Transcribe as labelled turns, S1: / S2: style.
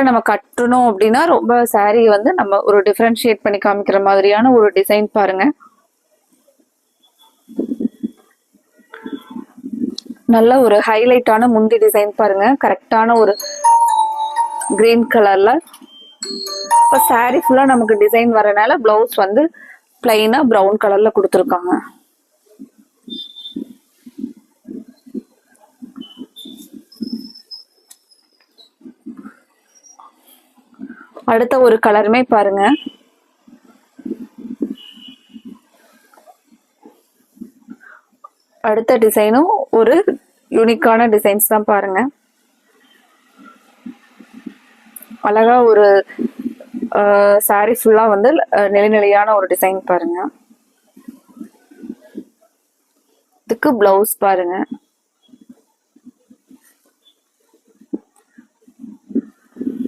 S1: நம்ம கட்டணும் அப்படின்னா ரொம்ப சாரி வந்து நம்ம ஒரு டிஃபரன்ஷியேட் பண்ணி காமிக்கிற மாதிரியான ஒரு டிசைன் பாருங்க. நல்ல ஒரு ஹைலைட்டான முந்தி டிசைன் பாருங்க. கரெக்டான ஒரு கிரீன் கலர்ல. இப்போ சாரி ஃபுல்லா நமக்கு டிசைன் வரனால பிளவுஸ் வந்து பிளைனா பிரவுன் கலர்ல கொடுத்துருக்காங்க. அடுத்த ஒரு கலருமே பாருங்க. அடுத்த டிசைனும் ஒரு யூனிக்கான டிசைன்ஸ் தான் பாருங்க. அழகா ஒரு சாரி ஃபுல்லா வந்து நிலைநிலையான ஒரு டிசைன் பாருங்க. இதுக்கு பிளவுஸ் பாருங்க.